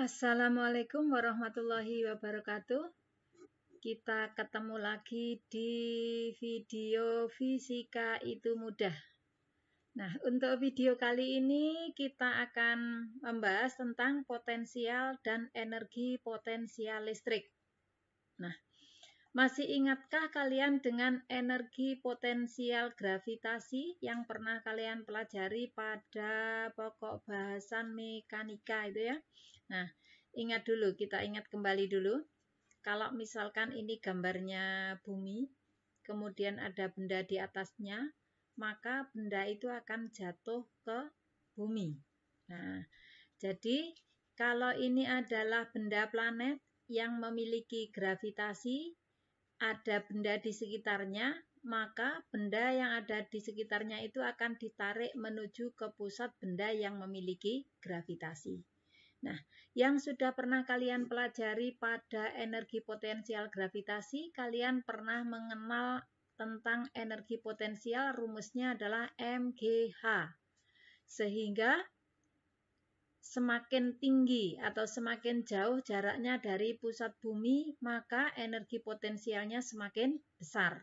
Assalamualaikum warahmatullahi wabarakatuh. Kita ketemu lagi di video Fisika Itu Mudah. Nah, untuk video kali ini kita akan membahas tentang potensial dan energi potensial listrik. Nah, masih ingatkah kalian dengan energi potensial gravitasi yang pernah kalian pelajari pada pokok bahasan mekanika itu ya? Nah, ingat dulu, kita ingat kembali dulu. Kalau misalkan ini gambarnya bumi, kemudian ada benda di atasnya, maka benda itu akan jatuh ke bumi. Nah, jadi kalau ini adalah benda planet yang memiliki gravitasi, ada benda di sekitarnya, maka benda yang ada di sekitarnya itu akan ditarik menuju ke pusat benda yang memiliki gravitasi. Nah, yang sudah pernah kalian pelajari pada energi potensial gravitasi, kalian pernah mengenal tentang energi potensial, rumusnya adalah MGH. Sehingga semakin tinggi atau semakin jauh jaraknya dari pusat bumi, maka energi potensialnya semakin besar.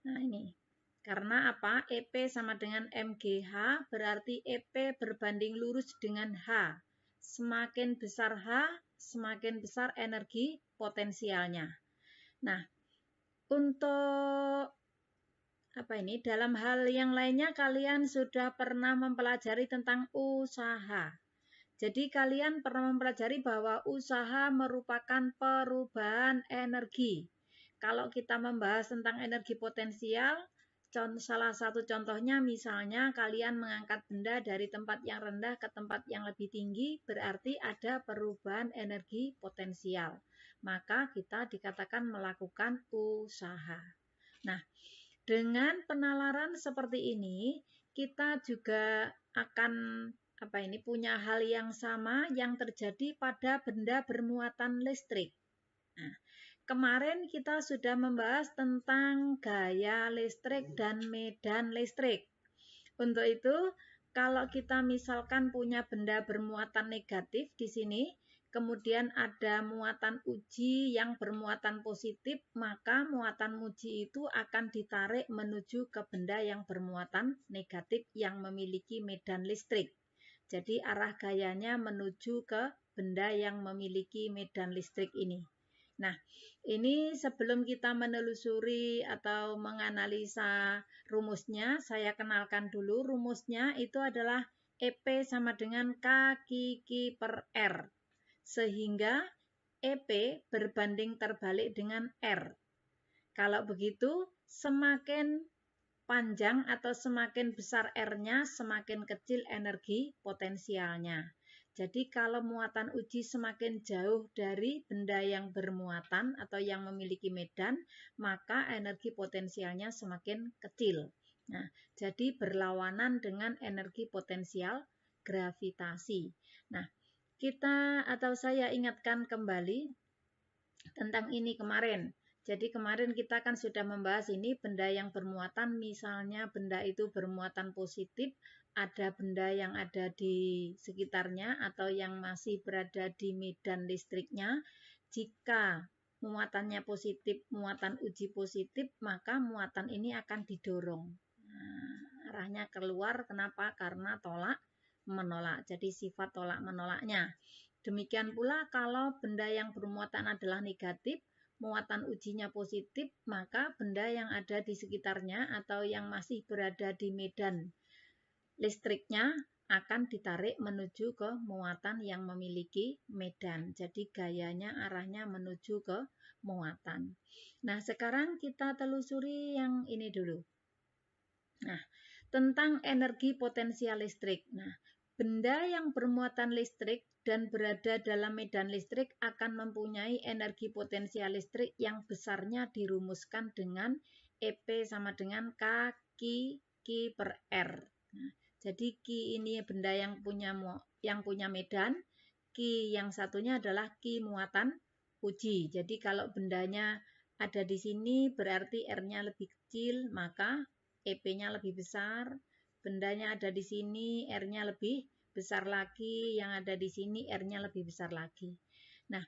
Nah, ini. Karena apa? EP sama dengan MGH, berarti EP berbanding lurus dengan H. Semakin besar H, semakin besar energi potensialnya. Nah, untuk dalam hal yang lainnya kalian sudah pernah mempelajari tentang usaha. Jadi kalian pernah mempelajari bahwa usaha merupakan perubahan energi. Kalau kita membahas tentang energi potensial, salah satu contohnya misalnya kalian mengangkat benda dari tempat yang rendah ke tempat yang lebih tinggi, berarti ada perubahan energi potensial. Maka kita dikatakan melakukan usaha. Nah, dengan penalaran seperti ini, kita juga akan punya hal yang sama yang terjadi pada benda bermuatan listrik. Nah, kemarin kita sudah membahas tentang gaya listrik dan medan listrik. Untuk itu, kalau kita misalkan punya benda bermuatan negatif di sini, kemudian ada muatan uji yang bermuatan positif, maka muatan uji itu akan ditarik menuju ke benda yang bermuatan negatif yang memiliki medan listrik. Jadi arah gayanya menuju ke benda yang memiliki medan listrik ini. Nah, ini sebelum kita menelusuri atau menganalisa rumusnya, saya kenalkan dulu rumusnya itu adalah EP sama dengan K/Q per R. Sehingga EP berbanding terbalik dengan R. Kalau begitu, semakin panjang atau semakin besar R-nya, semakin kecil energi potensialnya. Jadi kalau muatan uji semakin jauh dari benda yang bermuatan atau yang memiliki medan, maka energi potensialnya semakin kecil. Nah, jadi berlawanan dengan energi potensial gravitasi. Nah, saya ingatkan kembali tentang ini kemarin. Jadi kemarin kita kan sudah membahas ini benda yang bermuatan, misalnya benda itu bermuatan positif, ada benda yang ada di sekitarnya atau yang masih berada di medan listriknya. Jika muatannya positif, muatan uji positif, maka muatan ini akan didorong. Nah, arahnya keluar, kenapa? Karena tolak menolak. Jadi sifat tolak menolaknya. Demikian pula kalau benda yang bermuatan adalah negatif, muatan ujinya positif, maka benda yang ada di sekitarnya atau yang masih berada di medan listriknya akan ditarik menuju ke muatan yang memiliki medan. Jadi gayanya arahnya menuju ke muatan. Nah, sekarang kita telusuri yang ini dulu. Nah, tentang energi potensial listrik. Nah, benda yang bermuatan listrik dan berada dalam medan listrik akan mempunyai energi potensial listrik yang besarnya dirumuskan dengan EP sama dengan K/Q per R. Nah, jadi Q ini benda yang punya medan, Q yang satunya adalah Q muatan uji. Jadi kalau bendanya ada di sini berarti R-nya lebih kecil, maka EP-nya lebih besar. Bendanya ada di sini, R-nya lebih besar lagi, yang ada di sini R-nya lebih besar lagi. Nah,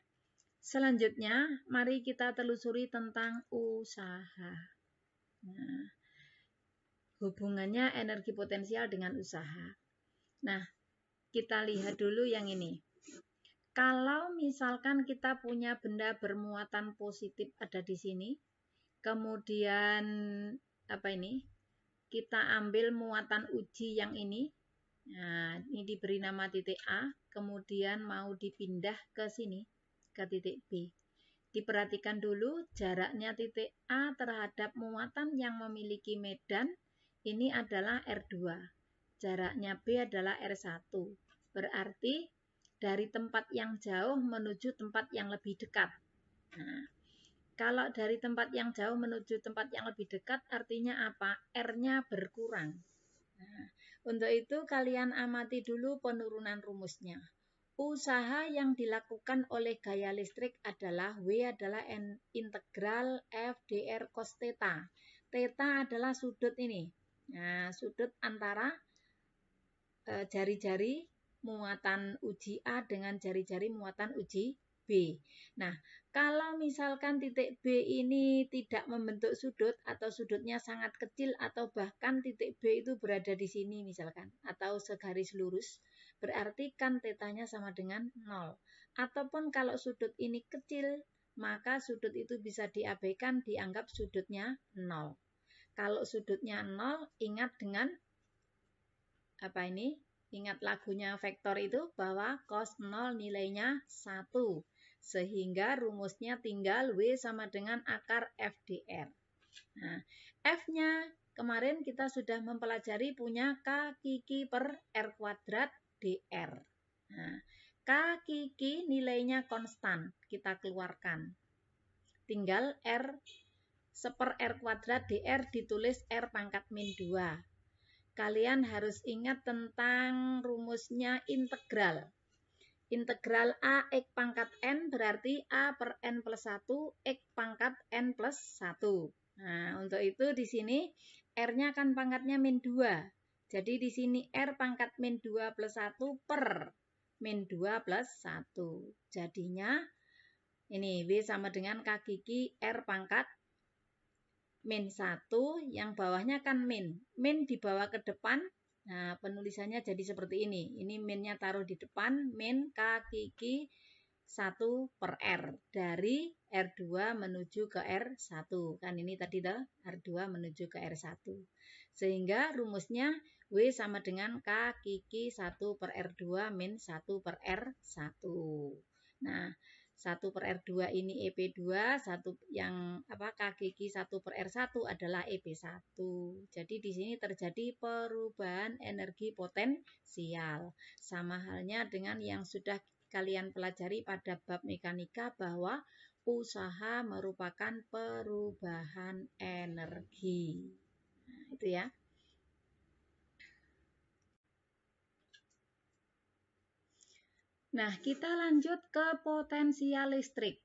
selanjutnya mari kita telusuri tentang usaha. Nah, hubungannya energi potensial dengan usaha. Nah, kita lihat dulu yang ini. Kalau misalkan kita punya benda bermuatan positif ada di sini, kemudian kita ambil muatan uji yang ini. Nah, ini diberi nama titik A, kemudian mau dipindah ke sini, ke titik B. Diperhatikan dulu jaraknya titik A terhadap muatan yang memiliki medan, ini adalah R2. Jaraknya B adalah R1. Berarti dari tempat yang jauh menuju tempat yang lebih dekat. Nah, kalau dari tempat yang jauh menuju tempat yang lebih dekat artinya apa? R-nya berkurang. Nah, untuk itu kalian amati dulu penurunan rumusnya. Usaha yang dilakukan oleh gaya listrik adalah W adalah integral F dr cos theta. Theta adalah sudut ini. Nah, sudut antara jari-jari muatan uji A dengan jari-jari muatan uji B. Nah, kalau misalkan titik B ini tidak membentuk sudut atau sudutnya sangat kecil atau bahkan titik B itu berada di sini misalkan atau segaris lurus, berarti kan tetanya sama dengan 0. Ataupun kalau sudut ini kecil, maka sudut itu bisa diabaikan, dianggap sudutnya 0. Kalau sudutnya 0, ingat dengan Ingat lagunya vektor itu bahwa cos 0 nilainya 1. Sehingga rumusnya tinggal W sama dengan akar FDR. Nah, F-nya kemarin kita sudah mempelajari punya K kiki per R kuadrat DR. Nah, K kiki nilainya konstan, kita keluarkan. Tinggal R seper R kuadrat DR ditulis R pangkat min 2. Kalian harus ingat tentang rumusnya integral. Integral A X pangkat N berarti A per N plus 1 X pangkat N plus 1. Nah, untuk itu di sini R-nya kan pangkatnya min 2. Jadi di sini R pangkat min 2 plus 1 per min 2 plus 1. Jadinya ini W sama dengan K kiki R pangkat min 1, yang bawahnya kan min. Min dibawa ke depan, nah penulisannya jadi seperti ini. Ini minnya taruh di depan, min K kiki 1 per R. Dari R2 menuju ke R1. Kan ini tadi tuh, R2 menuju ke R1. Sehingga rumusnya W sama dengan K kiki 1 per R2 min 1 per R1. Nah, 1 per R2 ini EP2, satu yang K kiki 1 per R1 adalah EP1. Jadi di sini terjadi perubahan energi potensial. Sama halnya dengan yang sudah kalian pelajari pada bab mekanika bahwa usaha merupakan perubahan energi. Nah, itu ya. Nah, kita lanjut ke potensial listrik.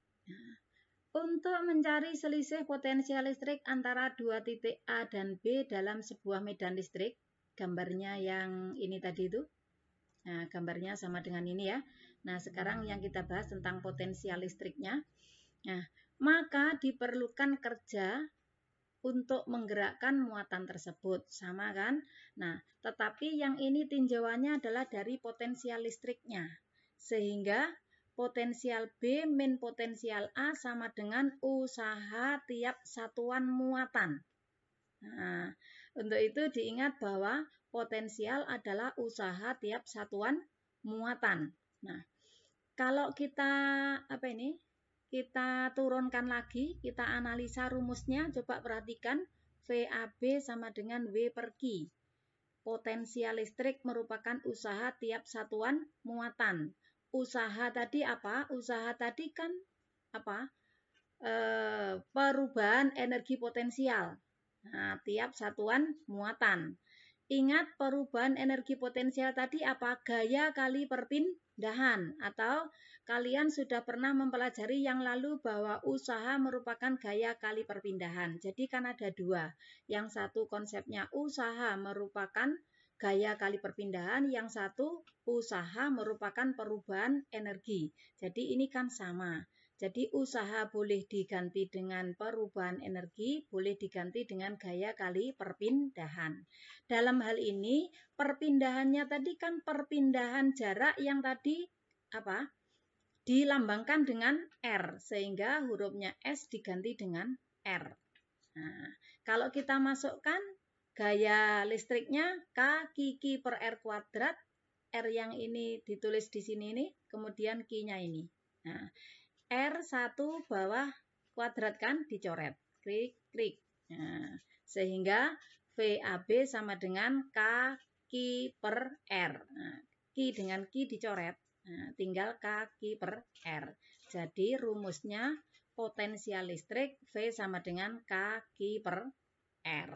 Untuk mencari selisih potensial listrik antara dua titik A dan B dalam sebuah medan listrik, gambarnya yang ini tadi itu. Nah, gambarnya sama dengan ini ya. Nah, sekarang yang kita bahas tentang potensial listriknya. Nah, maka diperlukan kerja untuk menggerakkan muatan tersebut. Sama kan? Nah, tetapi yang ini tinjauannya adalah dari potensial listriknya. Sehingga potensial B min potensial A sama dengan usaha tiap satuan muatan. Nah, untuk itu diingat bahwa potensial adalah usaha tiap satuan muatan. Nah, kalau kita kita turunkan lagi, kita analisa rumusnya, coba perhatikan VAB sama dengan W per Q. Potensial listrik merupakan usaha tiap satuan muatan. Usaha tadi apa? Usaha tadi kan apa? Perubahan energi potensial. Nah, tiap satuan muatan. Ingat perubahan energi potensial tadi apa? Gaya kali perpindahan. Atau kalian sudah pernah mempelajari yang lalu bahwa usaha merupakan gaya kali perpindahan. Jadi kan ada dua. Yang satu konsepnya usaha merupakan gaya kali perpindahan, yang satu usaha merupakan perubahan energi. Jadi ini kan sama. Jadi usaha boleh diganti dengan perubahan energi, boleh diganti dengan gaya kali perpindahan. Dalam hal ini perpindahannya tadi kan perpindahan jarak yang tadi apa? Dilambangkan dengan R, sehingga hurufnya S diganti dengan R. Nah, kalau kita masukkan gaya listriknya K Q per R kuadrat, R yang ini ditulis di sini ini, kemudian Q-nya ini. Nah, R1 bawah kuadrat kan dicoret, klik. Nah, sehingga VAB sama dengan K Q per R. Nah, Q dengan Q dicoret, nah, tinggal K Q per R. Jadi rumusnya potensial listrik V sama dengan K Q per R.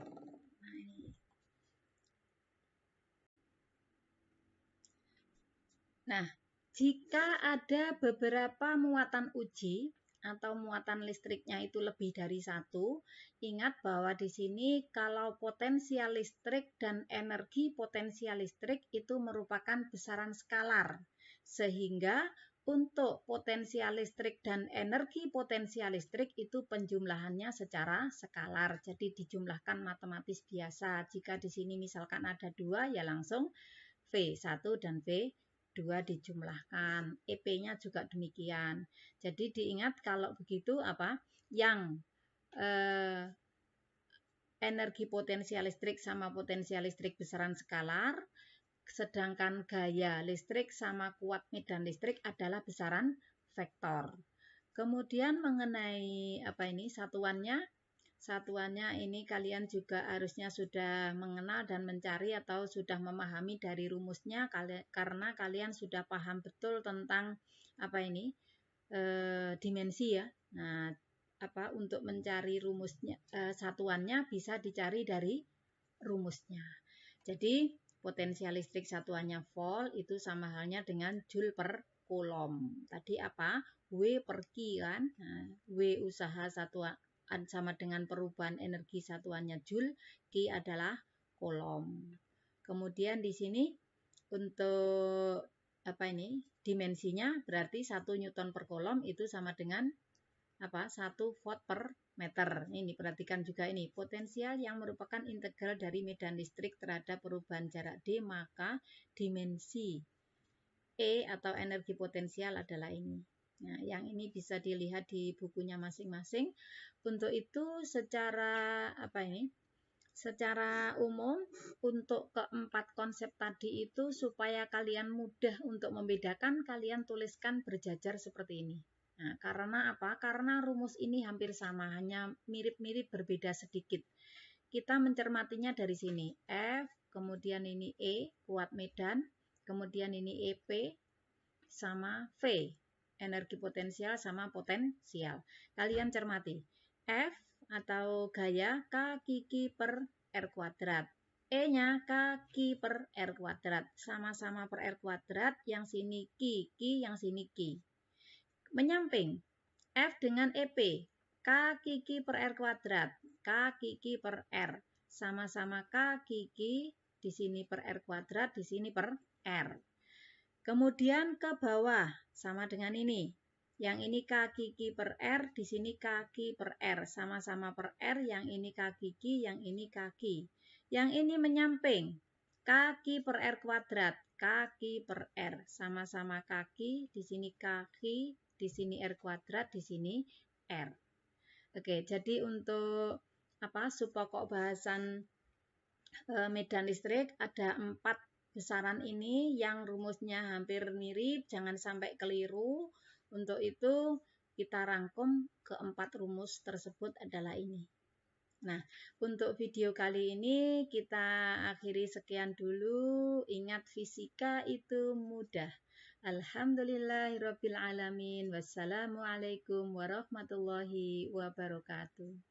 Nah, jika ada beberapa muatan uji atau muatan listriknya itu lebih dari satu, ingat bahwa di sini kalau potensial listrik dan energi potensial listrik itu merupakan besaran skalar, sehingga untuk potensial listrik dan energi potensial listrik itu penjumlahannya secara skalar, jadi dijumlahkan matematis biasa. Jika di sini misalkan ada 2, ya langsung V1 dan V2 dijumlahkan. EP-nya juga demikian. Jadi diingat kalau begitu apa? Yang energi potensial listrik sama potensial listrik besaran skalar, sedangkan gaya listrik sama kuat medan listrik adalah besaran vektor. Kemudian mengenai apa ini satuannya ini kalian juga harusnya sudah mengenal dan mencari atau sudah memahami dari rumusnya, karena kalian sudah paham betul tentang apa ini dimensi ya. Nah, untuk mencari rumusnya satuannya bisa dicari dari rumusnya. Jadi potensial listrik satuannya volt itu sama halnya dengan joule per coulomb. Tadi apa? W per Q kan? Nah, W usaha satuan sama dengan perubahan energi satuannya joule, Q adalah coulomb. Kemudian di sini untuk apa ini? Dimensinya berarti 1 Newton per coulomb itu sama dengan 1 volt per meter. Ini perhatikan juga ini potensial yang merupakan integral dari medan listrik terhadap perubahan jarak D, maka dimensi E atau energi potensial adalah ini. Nah, yang ini bisa dilihat di bukunya masing-masing. Untuk itu secara secara umum untuk keempat konsep tadi itu supaya kalian mudah untuk membedakan, kalian tuliskan berjajar seperti ini. Nah, karena apa? Karena rumus ini hampir sama, hanya mirip-mirip berbeda sedikit. Kita mencermatinya dari sini. F, kemudian ini E, kuat medan, kemudian ini EP sama V, energi potensial sama potensial. Kalian cermati. F atau gaya K Q per R kuadrat. E-nya K Q per R kuadrat. Sama-sama per R kuadrat, yang sini Q, yang sini Q. Menyamping, F dengan EP, K Q per R kuadrat, K Q per R. Sama-sama K Q, di sini per R kuadrat, di sini per R. Kemudian ke bawah, sama dengan ini. Yang ini K Q per R, di sini K Q per R. Sama-sama per R, yang ini K Q, yang ini K Q. Yang ini menyamping, K Q per R kuadrat, K Q per R. Sama-sama K Q, di sini K Q, di sini R kuadrat, di sini R. Oke, jadi untuk subpokok bahasan medan listrik ada 4 besaran ini yang rumusnya hampir mirip, jangan sampai keliru. Untuk itu kita rangkum keempat rumus tersebut adalah ini. Nah, untuk video kali ini kita akhiri sekian dulu. Ingat, fisika itu mudah. Alhamdulillahirabbil alamin. Wassalamualaikum warahmatullahi wabarakatuh.